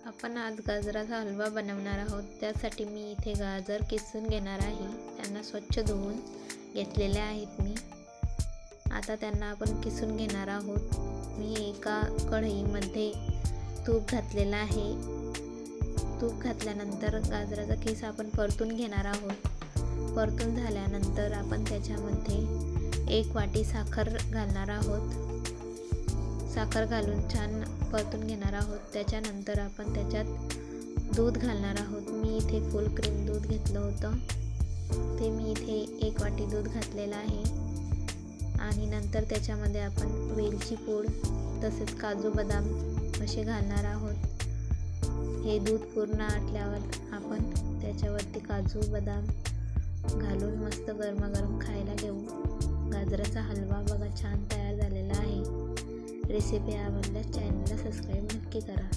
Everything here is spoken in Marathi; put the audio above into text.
आपण आज गाजराचा हलवा बनवणार आहोत। त्यासाठी मी इथे गाजर किसून घेणार आहे। त्यांना स्वच्छ धुवून घेतलेले आहेत मी। आता त्यांना आपण किसून घेणार आहोत। मी एका कढईमध्ये तूप घातलेला आहे। तूप घातल्यानंतर गाजराचा किस आपण परतून घेणार आहोत। परतून झाल्यानंतर आपण त्याच्यामध्ये 1 वाटी साखर घालणार आहोत। साखर घालून छान परतून घेणार आहोत। त्याच्यानंतर आपण त्याच्यात दूध घालणार आहोत। मी इथे फुल क्रीम दूध घेतलं होतं, ते मी इथे 1 वाटी दूध घातलेलं आहे। आणि नंतर त्याच्यामध्ये आपण वेलची पूड तसेच काजू बदाम असे घालणार आहोत। हे दूध पूर्ण आटल्यावर आपण त्याच्यावरती काजू बदाम घालून मस्त गरमागरम खायला घेऊ। गाजराचा हलवा बघा छान तयार झालेला आहे। रेसिपी आवडल्यास चॅनलला सबस्क्राईब नक्की करा।